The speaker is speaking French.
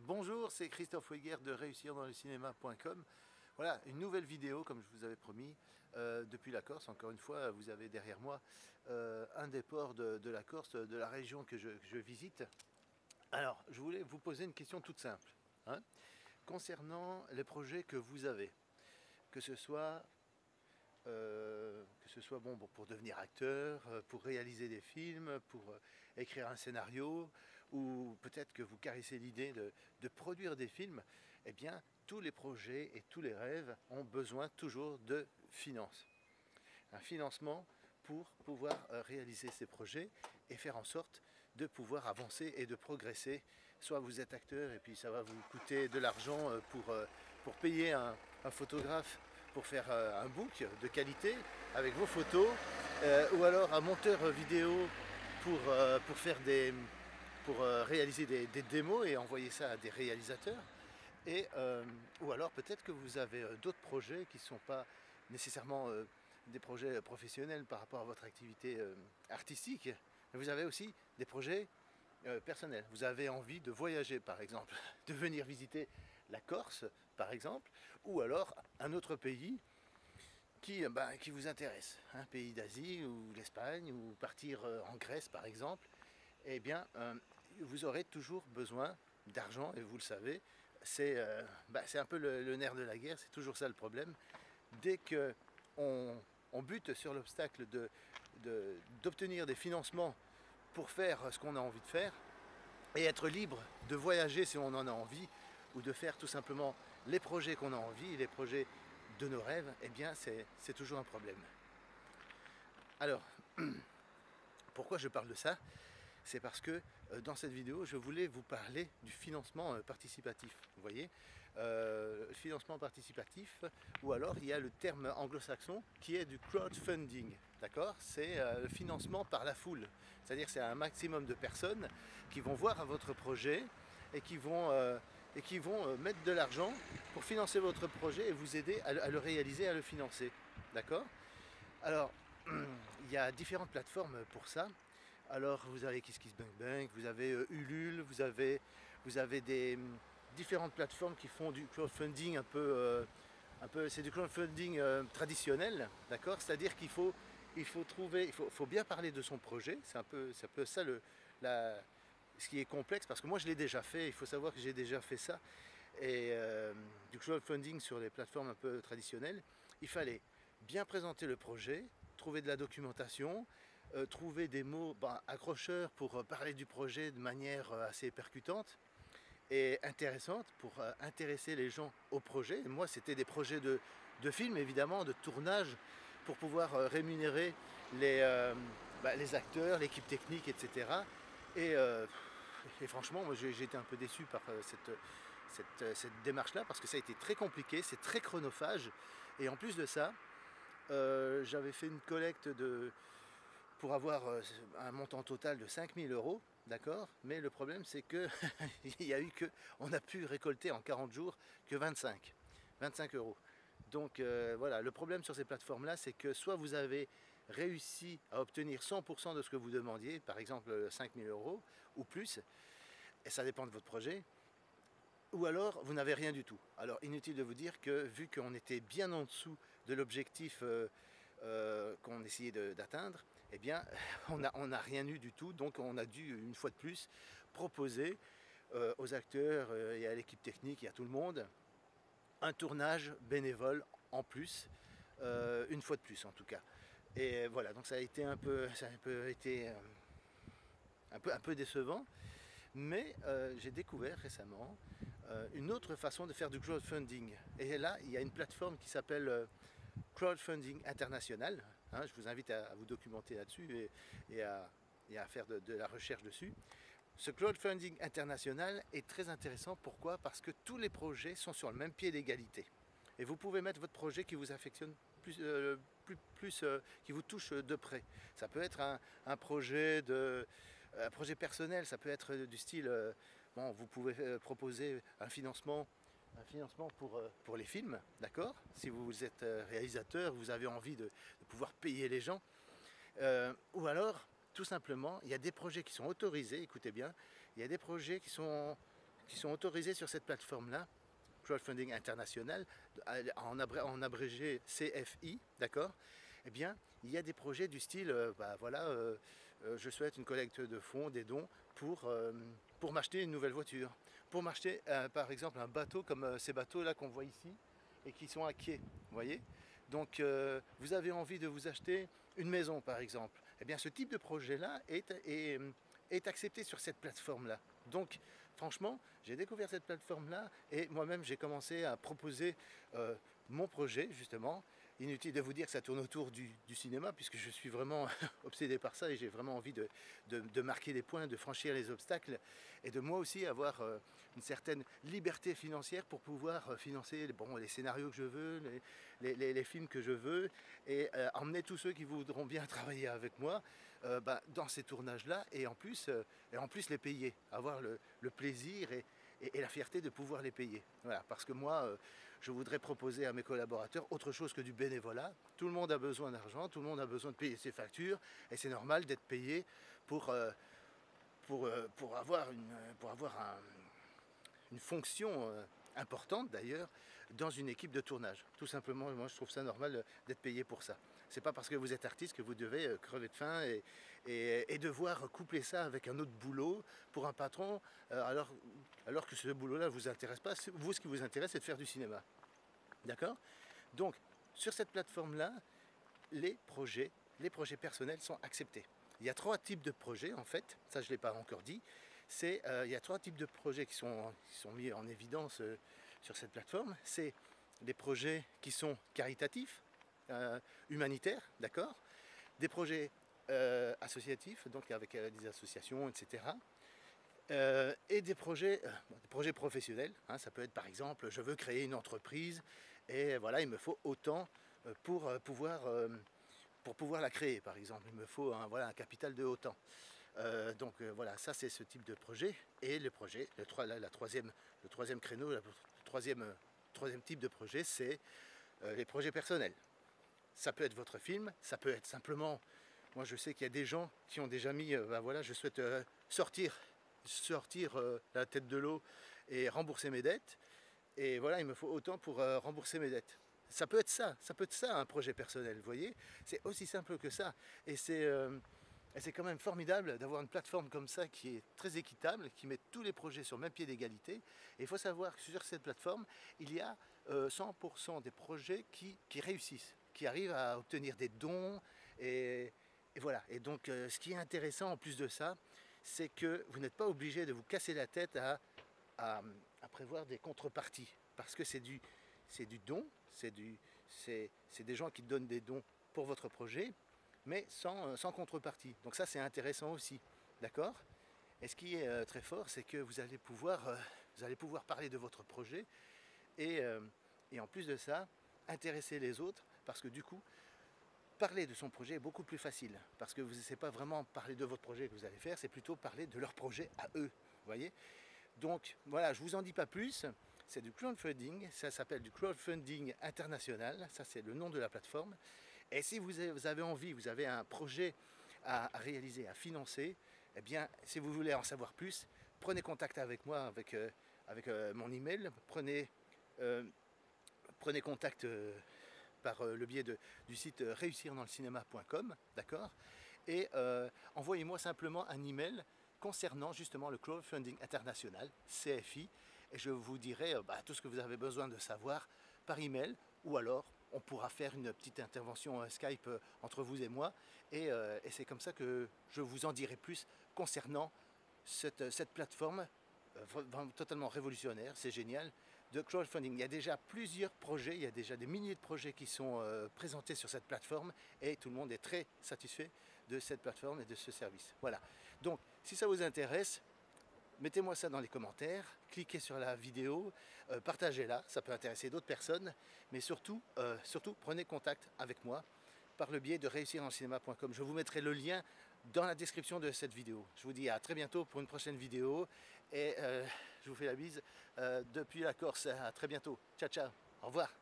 Bonjour, c'est Christophe Weger de réussirdanslecinema.com. Voilà, une nouvelle vidéo comme je vous avais promis depuis la Corse. Encore une fois, vous avez derrière moi un des ports de la Corse, de la région que je visite. Alors, je voulais vous poser une question toute simple, hein, concernant les projets que vous avez, que ce soit bon, pour devenir acteur, pour réaliser des films, pour écrire un scénario, ou peut-être que vous caressez l'idée de produire des films. Eh bien, tous les projets et tous les rêves ont besoin toujours de finances. Un financement pour pouvoir réaliser ces projets et faire en sorte de pouvoir avancer et de progresser. Soit vous êtes acteur et puis ça va vous coûter de l'argent pour payer un photographe pour faire un book de qualité avec vos photos, ou alors un monteur vidéo pour faire pour réaliser des démos et envoyer ça à des réalisateurs. Ou alors peut-être que vous avez d'autres projets qui ne sont pas nécessairement des projets professionnels par rapport à votre activité artistique, mais vous avez aussi des projets personnels. Vous avez envie de voyager par exemple, de venir visiter la Corse par exemple, ou alors un autre pays qui vous intéresse, un pays d'Asie ou l'Espagne, ou partir en Grèce par exemple. Eh bien, vous aurez toujours besoin d'argent, et vous le savez, c'est un peu le nerf de la guerre, c'est toujours ça le problème. Dès qu'on bute sur l'obstacle d'obtenir des financements pour faire ce qu'on a envie de faire, et être libre de voyager si on en a envie, ou de faire tout simplement les projets qu'on a envie, les projets de nos rêves, eh bien c'est toujours un problème. Alors, pourquoi je parle de ça? C'est parce que dans cette vidéo, je voulais vous parler du financement participatif. Vous voyez, financement participatif, ou alors il y a le terme anglo-saxon qui est du crowdfunding. D'accord? C'est le financement par la foule. C'est-à-dire que c'est un maximum de personnes qui vont voir votre projet et qui vont mettre de l'argent pour financer votre projet et vous aider à le réaliser, à le financer. D'accord? Alors, il y a différentes plateformes pour ça. Alors, vous avez KissKissBankBank, vous avez Ulule, vous avez différentes plateformes qui font du crowdfunding c'est du crowdfunding traditionnel, d'accord? C'est-à-dire il faut bien parler de son projet. C'est un peu ça ce qui est complexe, parce que moi je l'ai déjà fait. Il faut savoir que j'ai déjà fait ça. Et du crowdfunding sur les plateformes un peu traditionnelles, il fallait bien présenter le projet, trouver de la documentation, trouver des mots accrocheurs pour parler du projet de manière assez percutante et intéressante pour intéresser les gens au projet. Et moi, c'était des projets de films, évidemment, de tournage, pour pouvoir rémunérer les acteurs, l'équipe technique, etc. Et, euh, et franchement, moi, j'ai été un peu déçu par cette démarche-là, parce que ça a été très compliqué, c'est très chronophage. Et en plus de ça, j'avais fait une collecte pour avoir un montant total de 5000 euros, d'accord? Mais le problème, c'est que on a pu récolter en 40 jours que 25 euros. Donc voilà, le problème sur ces plateformes-là, c'est que soit vous avez réussi à obtenir 100% de ce que vous demandiez, par exemple 5000 euros ou plus, et ça dépend de votre projet, ou alors vous n'avez rien du tout. Alors inutile de vous dire que, vu qu'on était bien en dessous de l'objectif qu'on essayait d'atteindre, eh bien on a rien eu du tout. Donc on a dû une fois de plus proposer aux acteurs et à l'équipe technique et à tout le monde un tournage bénévole en plus, une fois de plus en tout cas. Et voilà, donc ça a été un peu décevant. Mais j'ai découvert récemment une autre façon de faire du crowdfunding. Et là, il y a une plateforme qui s'appelle Crowdfunding International. Hein, je vous invite à vous documenter là-dessus et à faire de la recherche dessus. Ce crowdfunding international est très intéressant. Pourquoi? Parce que tous les projets sont sur le même pied d'égalité. Et vous pouvez mettre votre projet qui vous affectionne qui vous touche de près. Ça peut être un projet personnel, ça peut être du style, bon, vous pouvez proposer un financement pour les films, d'accord? Si vous êtes réalisateur, vous avez envie de pouvoir payer les gens. Ou alors, tout simplement, il y a des projets qui sont autorisés, écoutez bien, il y a des projets qui sont qui sont autorisés sur cette plateforme-là, Crowdfunding International, en abrégé CFI, d'accord? Eh bien, il y a des projets du style, je souhaite une collecte de fonds, des dons pour m'acheter une nouvelle voiture, pour m'acheter par exemple un bateau comme ces bateaux-là qu'on voit ici et qui sont à quai, vous voyez? Donc vous avez envie de vous acheter une maison par exemple. Eh bien ce type de projet-là est accepté sur cette plateforme-là. Donc franchement, j'ai découvert cette plateforme-là et moi-même j'ai commencé à proposer mon projet justement. Inutile de vous dire que ça tourne autour du cinéma puisque je suis vraiment obsédé par ça et j'ai vraiment envie de marquer les points, de franchir les obstacles et de moi aussi avoir une certaine liberté financière pour pouvoir financer les scénarios que je veux, les films que je veux et emmener tous ceux qui voudront bien travailler avec moi dans ces tournages-là et en plus les payer, avoir le plaisir et la fierté de pouvoir les payer. Voilà, parce que moi, je voudrais proposer à mes collaborateurs autre chose que du bénévolat. Tout le monde a besoin d'argent, tout le monde a besoin de payer ses factures, et c'est normal d'être payé pour avoir une fonction importante d'ailleurs dans une équipe de tournage. Tout simplement, moi je trouve ça normal d'être payé pour ça. C'est pas parce que vous êtes artiste que vous devez crever de faim et devoir coupler ça avec un autre boulot pour un patron alors que ce boulot-là ne vous intéresse pas. Vous, ce qui vous intéresse, c'est de faire du cinéma. D'accord? Donc, sur cette plateforme-là, les projets personnels sont acceptés. Il y a 3 types de projets, en fait, ça je ne l'ai pas encore dit. Il y a 3 types de projets qui sont mis en évidence sur cette plateforme. C'est des projets qui sont caritatifs, humanitaires, d'accord? Des projets associatifs, donc avec des associations, etc. Et des projets professionnels, hein, ça peut être par exemple, je veux créer une entreprise et voilà, il me faut autant pour pouvoir la créer, par exemple, il me faut un capital de autant. Voilà, ça c'est ce type de projet. Et le troisième créneau, le troisième type de projet, c'est les projets personnels. Ça peut être votre film, ça peut être simplement, moi je sais qu'il y a des gens qui ont déjà mis, je souhaite sortir la tête de l'eau et rembourser mes dettes. Et voilà, il me faut autant pour rembourser mes dettes. Ça peut être ça un projet personnel, vous voyez. C'est aussi simple que ça. Et c'est quand même formidable d'avoir une plateforme comme ça qui est très équitable, qui met tous les projets sur le même pied d'égalité. Et il faut savoir que sur cette plateforme, il y a 100% des projets qui réussissent, qui arrivent à obtenir des dons. Et voilà. Et donc, ce qui est intéressant en plus de ça, c'est que vous n'êtes pas obligé de vous casser la tête à prévoir des contreparties. Parce que c'est du don, c'est des gens qui donnent des dons pour votre projet, mais sans contrepartie. Donc ça, c'est intéressant aussi, d'accord? Et ce qui est très fort, c'est que vous allez pouvoir parler de votre projet et en plus de ça, intéresser les autres, parce que du coup, parler de son projet est beaucoup plus facile, parce que vous n'essayez pas vraiment parler de votre projet que vous allez faire, c'est plutôt parler de leur projet à eux, vous voyez? Donc voilà, je ne vous en dis pas plus, c'est du crowdfunding, ça s'appelle du crowdfunding international, ça c'est le nom de la plateforme. Et si vous avez envie, vous avez un projet à réaliser, à financer, eh bien, si vous voulez en savoir plus, prenez contact avec moi, avec mon email, prenez contact par le biais du site réussirdanslecinema.com, d'accord? Et envoyez-moi simplement un email concernant justement le crowdfunding international, CFI, et je vous dirai tout ce que vous avez besoin de savoir par email, ou alors on pourra faire une petite intervention Skype entre vous et moi, et c'est comme ça que je vous en dirai plus concernant cette plateforme totalement révolutionnaire, c'est génial, de crowdfunding. Il y a déjà plusieurs projets, il y a déjà des milliers de projets qui sont présentés sur cette plateforme, et tout le monde est très satisfait de cette plateforme et de ce service. Voilà. Donc, si ça vous intéresse, mettez-moi ça dans les commentaires, cliquez sur la vidéo, partagez-la, ça peut intéresser d'autres personnes, mais surtout, prenez contact avec moi par le biais de réussirdanslecinema.com. Je vous mettrai le lien dans la description de cette vidéo. Je vous dis à très bientôt pour une prochaine vidéo et je vous fais la bise depuis la Corse. À très bientôt. Ciao, ciao. Au revoir.